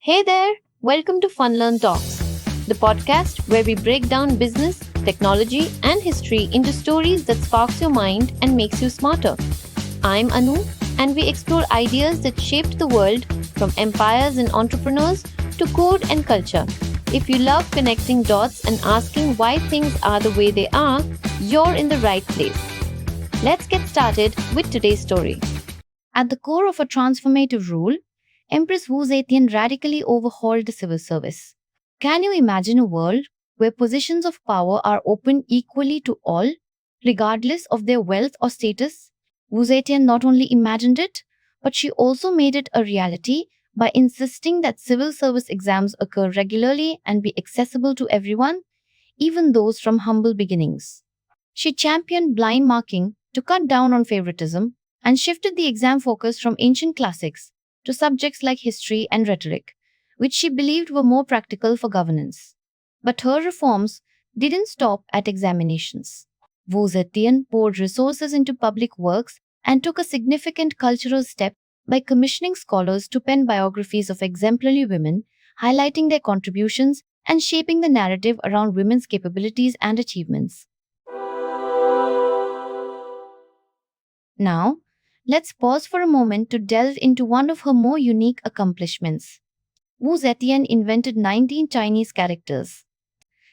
Hey there, welcome to Fun Learn Talks, the podcast where we break down business, technology, and history into stories that sparks your mind and makes you smarter. I'm Anu, and we explore ideas that shaped the world from empires and entrepreneurs to code and culture. If you love connecting dots and asking why things are the way they are, you're in the right place. Let's get started with today's story. At the core of a transformative rule, Empress Wu Zetian radically overhauled the civil service. Can you imagine a world where positions of power are open equally to all, regardless of their wealth or status? Wu Zetian not only imagined it, but she also made it a reality by insisting that civil service exams occur regularly and be accessible to everyone, even those from humble beginnings. She championed blind marking to cut down on favoritism and shifted the exam focus from ancient classics to subjects like history and rhetoric, which she believed were more practical for governance. But her reforms didn't stop at examinations. Wu Zetian poured resources into public works and took a significant cultural step by commissioning scholars to pen biographies of exemplary women, highlighting their contributions and shaping the narrative around women's capabilities and achievements. Now, let's pause for a moment to delve into one of her more unique accomplishments. Wu Zetian invented 19 Chinese characters.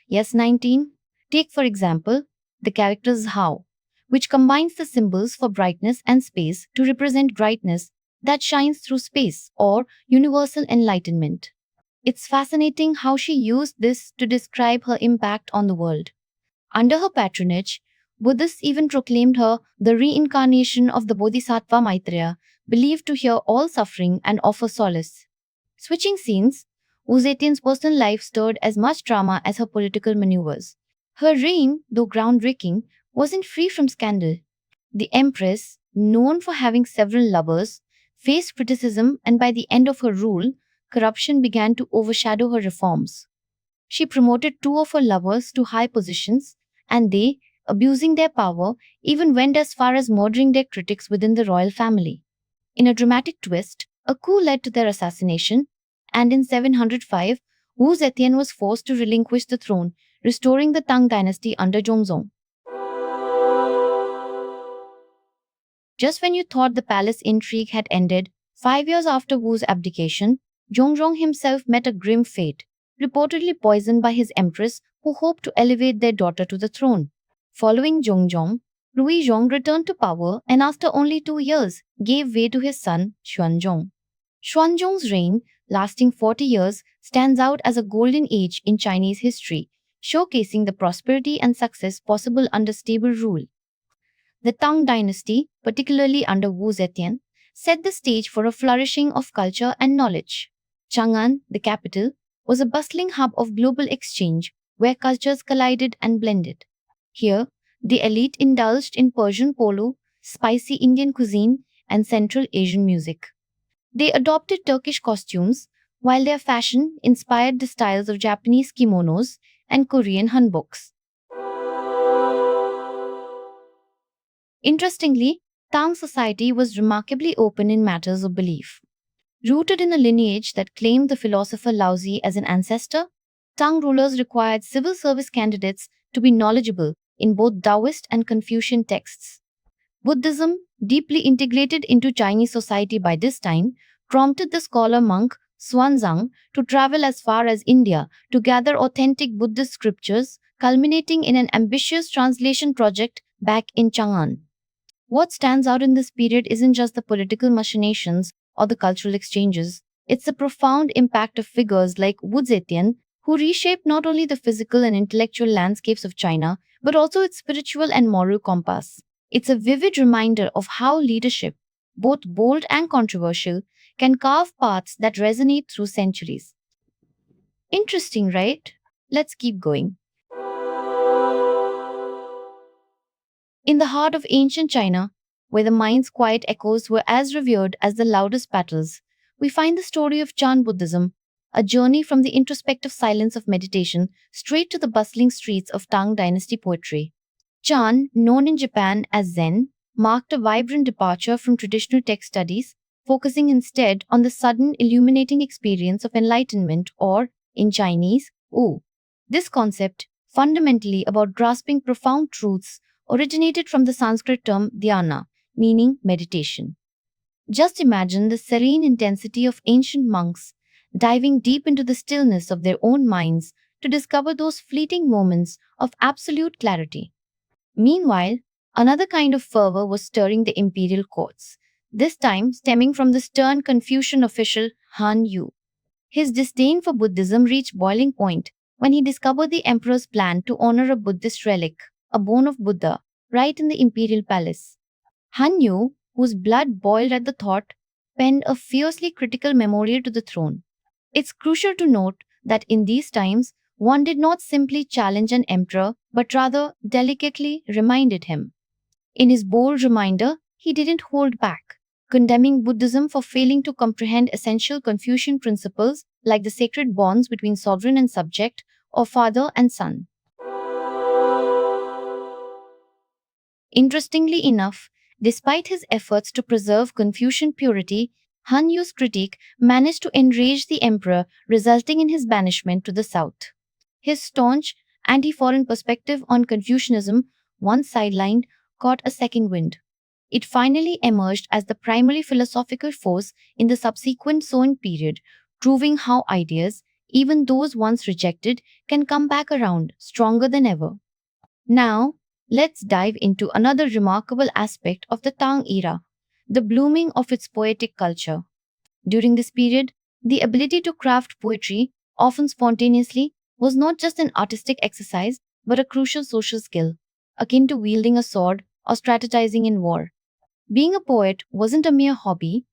Yes, 19. Take, for example, the characters Hao, which combines the symbols for brightness and space to represent brightness that shines through space or universal enlightenment. It's fascinating how she used this to describe her impact on the world. Under her patronage, Buddhists even proclaimed her the reincarnation of the Bodhisattva Maitreya, believed to hear all suffering and offer solace. Switching scenes, Wu Zetian's personal life stirred as much drama as her political maneuvers. Her reign, though groundbreaking, wasn't free from scandal. The Empress, known for having several lovers, faced criticism, and by the end of her rule, corruption began to overshadow her reforms. She promoted two of her lovers to high positions, and they, abusing their power, even went as far as murdering their critics within the royal family. In a dramatic twist, a coup led to their assassination, and in 705, Wu Zetian was forced to relinquish the throne, restoring the Tang dynasty under Zhongzong. Just when you thought the palace intrigue had ended, 5 years after Wu's abdication, Zhongzong himself met a grim fate, reportedly poisoned by his empress who hoped to elevate their daughter to the throne. Following Zhongzong, Ruizhong returned to power and after only 2 years gave way to his son Xuanzong. Xuanzong's reign, lasting 40 years, stands out as a golden age in Chinese history, showcasing the prosperity and success possible under stable rule. The Tang dynasty, particularly under Wu Zetian, set the stage for a flourishing of culture and knowledge. Chang'an, the capital, was a bustling hub of global exchange where cultures collided and blended. Here, the elite indulged in Persian polo, spicy Indian cuisine, and Central Asian music. They adopted Turkish costumes, while their fashion inspired the styles of Japanese kimonos and Korean hanboks. Interestingly, Tang society was remarkably open in matters of belief. Rooted in a lineage that claimed the philosopher Laozi as an ancestor, Tang rulers required civil service candidates to be knowledgeable in both Taoist and Confucian texts. Buddhism, deeply integrated into Chinese society by this time, prompted the scholar monk Xuanzang to travel as far as India to gather authentic Buddhist scriptures, culminating in an ambitious translation project back in Chang'an. What stands out in this period isn't just the political machinations or the cultural exchanges, it's the profound impact of figures like Wu Zetian, who reshaped not only the physical and intellectual landscapes of China, but also its spiritual and moral compass. It's a vivid reminder of how leadership, both bold and controversial, can carve paths that resonate through centuries. Interesting, right? Let's keep going. In the heart of ancient China, where the mind's quiet echoes were as revered as the loudest battles, we find the story of Chan Buddhism, a journey from the introspective silence of meditation straight to the bustling streets of Tang dynasty poetry. Chan, known in Japan as Zen, marked a vibrant departure from traditional text studies, focusing instead on the sudden illuminating experience of enlightenment, or, in Chinese, Wu. This concept, fundamentally about grasping profound truths, originated from the Sanskrit term dhyana, meaning meditation. Just imagine the serene intensity of ancient monks diving deep into the stillness of their own minds to discover those fleeting moments of absolute clarity. Meanwhile, another kind of fervor was stirring the imperial courts, this time stemming from the stern Confucian official Han Yu. His disdain for Buddhism reached boiling point when he discovered the emperor's plan to honor a Buddhist relic, a bone of Buddha, right in the imperial palace. Han Yu, whose blood boiled at the thought, penned a fiercely critical memorial to the throne. It's crucial to note that in these times, one did not simply challenge an emperor, but rather delicately reminded him. In his bold reminder, he didn't hold back, condemning Buddhism for failing to comprehend essential Confucian principles like the sacred bonds between sovereign and subject, or father and son. Interestingly enough, despite his efforts to preserve Confucian purity, Han Yu's critique managed to enrage the emperor, resulting in his banishment to the south. His staunch, anti foreign perspective on Confucianism, once sidelined, caught a second wind. It finally emerged as the primary philosophical force in the subsequent Song period, proving how ideas, even those once rejected, can come back around stronger than ever. Now, let's dive into another remarkable aspect of the Tang era, the blooming of its poetic culture. During this period, the ability to craft poetry, often spontaneously, was not just an artistic exercise, but a crucial social skill, akin to wielding a sword or strategizing in war. Being a poet wasn't a mere hobby,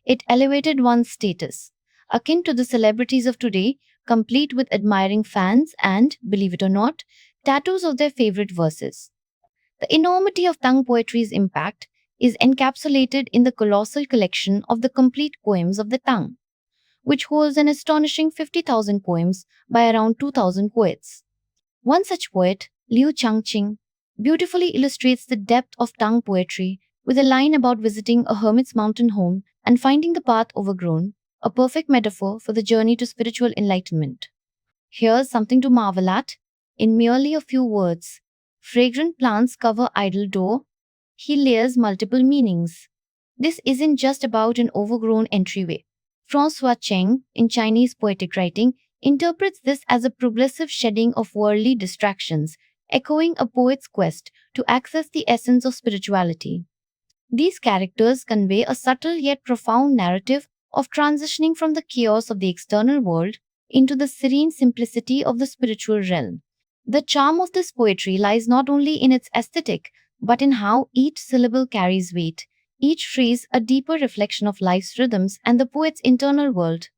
it elevated one's status, akin to the celebrities of today, complete with admiring fans and, believe it or not, tattoos of their favorite verses. The enormity of Tang poetry's impact is encapsulated in the colossal collection of the complete poems of the Tang, which holds an astonishing 50,000 poems by around 2,000 poets. One such poet, Liu Changqing, beautifully illustrates the depth of Tang poetry with a line about visiting a hermit's mountain home and finding the path overgrown, a perfect metaphor for the journey to spiritual enlightenment. Here's something to marvel at. In merely a few words, fragrant plants cover idle door. He layers multiple meanings. This isn't just about an overgrown entryway. François Cheng, in Chinese poetic writing, interprets this as a progressive shedding of worldly distractions, echoing a poet's quest to access the essence of spirituality. These characters convey a subtle yet profound narrative of transitioning from the chaos of the external world into the serene simplicity of the spiritual realm. The charm of this poetry lies not only in its aesthetic, but in how each syllable carries weight, each phrase a deeper reflection of life's rhythms and the poet's internal world.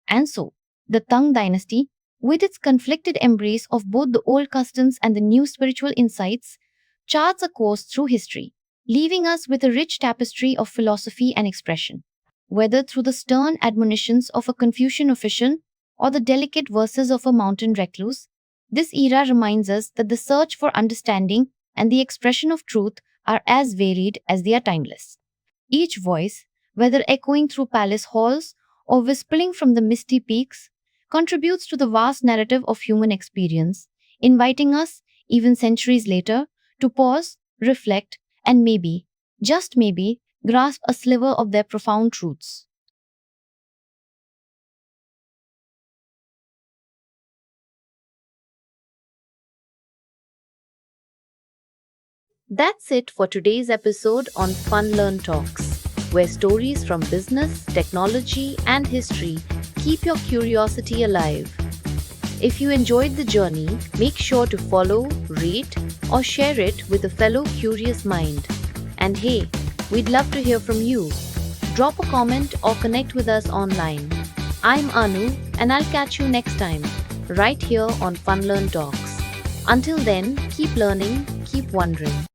And so, the Tang dynasty, with its conflicted embrace of both the old customs and the new spiritual insights, charts a course through history, leaving us with a rich tapestry of philosophy and expression. Whether through the stern admonitions of a Confucian official or the delicate verses of a mountain recluse, this era reminds us that the search for understanding and the expression of truth are as varied as they are timeless. Each voice, whether echoing through palace halls or whispering from the misty peaks, contributes to the vast narrative of human experience, inviting us, even centuries later, to pause, reflect, and maybe, just maybe, grasp a sliver of their profound truths. That's it for today's episode on Fun Learn Talks, where stories from business, technology, and history keep your curiosity alive. If you enjoyed the journey, make sure to follow, rate, or share it with a fellow curious mind. And hey, we'd love to hear from you. Drop a comment or connect with us online. I'm Anu, and I'll catch you next time, right here on Fun Learn Talks. Until then, keep learning, keep wondering.